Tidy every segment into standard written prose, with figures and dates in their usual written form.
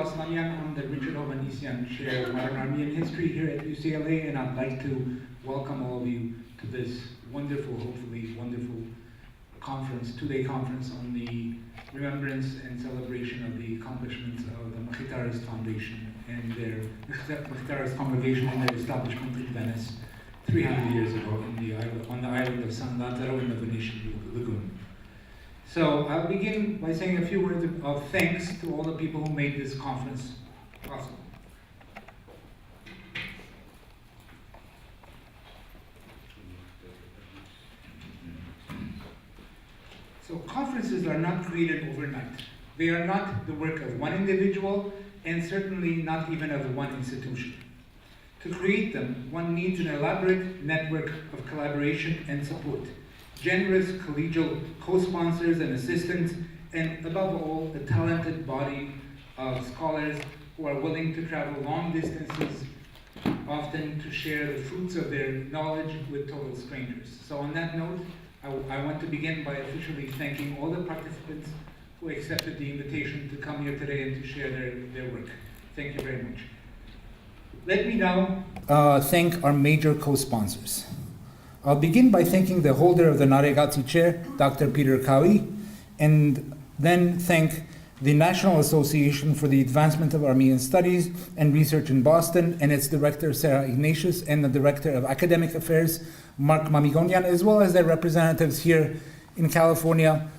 Aslanian. I'm the Richard Ovanesian Chair of Modern Armenian History here at UCLA, and I'd like to welcome all of you to this wonderful, hopefully wonderful conference, two-day conference on the remembrance and celebration of the accomplishments of the Mkhitarist Foundation and their Mkhitarist congregation and their establishment in Venice 300 years ago on the island of San Lazzaro in the Venetian lagoon. So I'll begin by saying a few words of thanks to all the people who made this conference possible. So conferences are not created overnight. They are not the work of one individual, and certainly not even of one institution. To create them, one needs an elaborate network of collaboration and support, generous collegial co-sponsors and assistants, and above all, a talented body of scholars who are willing to travel long distances, often to share the fruits of their knowledge with total strangers. So on that note, I want to begin by officially thanking all the participants who accepted the invitation to come here today and to share their work. Thank you very much. Let me now thank our major co-sponsors. I'll begin by thanking the holder of the Naregati Chair, Dr. Peter Kawi, and then thank the National Association for the Advancement of Armenian Studies and Research in Boston, and its director, Sarah Ignatius, and the director of Academic Affairs, Mark Mamigonian, as well as their representatives here in California,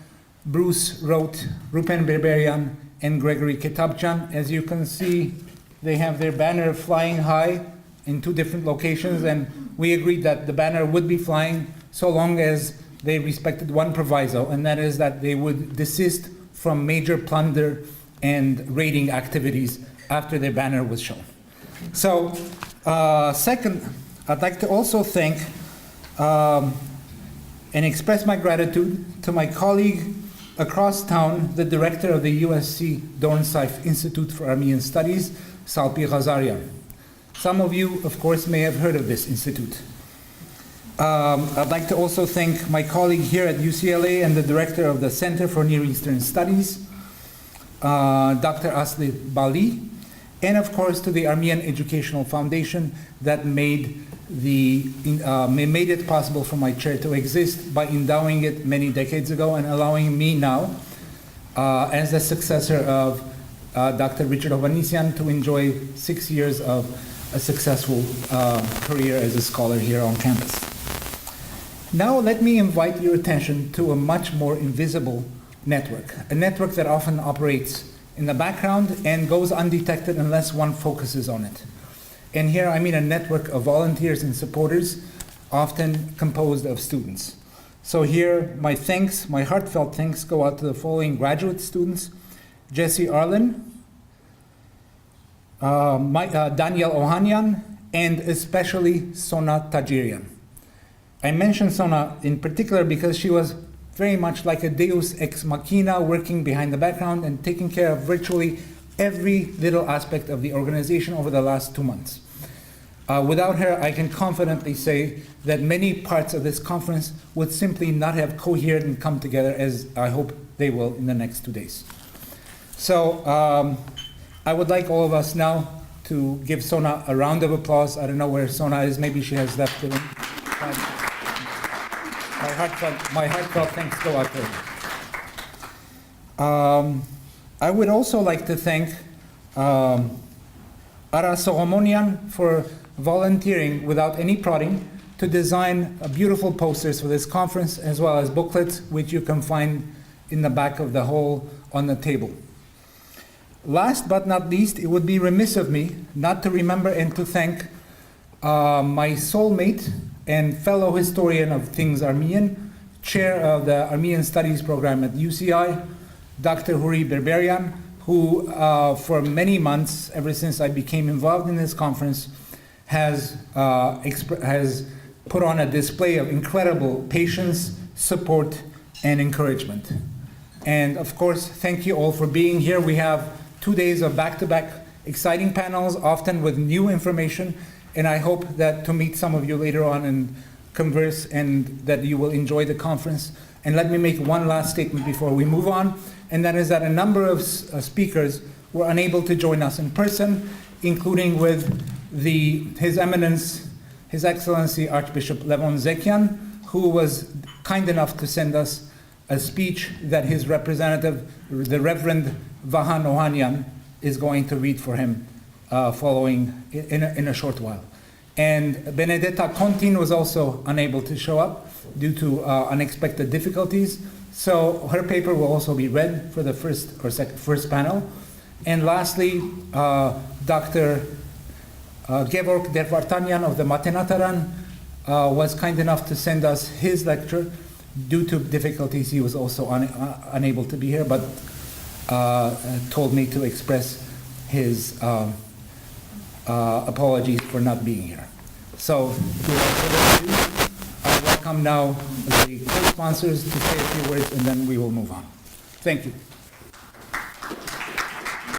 Bruce Roth, Rupen Berberian, and Gregory Ketabchan. As you can see, they have their banner flying high in two different locations, and we agreed that the banner would be flying so long as they respected one proviso, and that is that they would desist from major plunder and raiding activities after their banner was shown. So, second, I'd like to also thank and express my gratitude to my colleague across town, the director of the USC Dornsife Institute for Armenian Studies, Salpi Ghazarian. Some of you, of course, may have heard of this institute. I'd like to also thank my colleague here at UCLA and the director of the Center for Near Eastern Studies, Dr. Asli Bali, and of course to the Armenian Educational Foundation that made it possible for my chair to exist by endowing it many decades ago and allowing me now, as the successor of Dr. Richard Ovanesian, to enjoy 6 years of a successful career as a scholar here on campus. Now let me invite your attention to a much more invisible network, a network that often operates in the background and goes undetected unless one focuses on it. And here I mean a network of volunteers and supporters, often composed of students. So here my thanks, my heartfelt thanks go out to the following graduate students: Jesse Arlen, Daniel Ohanian, and especially Sona Tajirian. I mention Sona in particular because she was very much like a deus ex machina, working behind the background and taking care of virtually every little aspect of the organization over the last 2 months. Without her, I can confidently say that many parts of this conference would simply not have cohered and come together as I hope they will in the next 2 days. So I would like all of us now to give Sona a round of applause. I don't know where Sona is, maybe she has left the room. My heartfelt thanks go out there. I would also like to thank Ara Soromonian for volunteering without any prodding to design beautiful posters for this conference, as well as booklets, which you can find in the back of the hall on the table. Last but not least, it would be remiss of me not to remember and to thank my soulmate and fellow historian of things Armenian, chair of the Armenian Studies program at UCI, Dr. Huri Berberian, who for many months, ever since I became involved in this conference, has put on a display of incredible patience, support, and encouragement. And of course, thank you all for being here. We have 2 days of back-to-back exciting panels, often with new information, and I hope that to meet some of you later on and converse, and that you will enjoy the conference. And let me make one last statement before we move on, and that is that a number of speakers were unable to join us in person, including with His Eminence, His Excellency Archbishop Levon Zekian, who was kind enough to send us a speech that his representative, the Reverend Vahan Ohanian, is going to read for him following in a short while. And Benedetta Contin was also unable to show up due to unexpected difficulties. So her paper will also be read for the first panel. And lastly, Dr. Gevorg Dervartanyan of the Matenataran was kind enough to send us his lecture. Due to difficulties, he was also unable to be here, but told me to express his apologies for not being here. So, without further ado, I welcome now the co-sponsors to say a few words, and then we will move on. Thank you.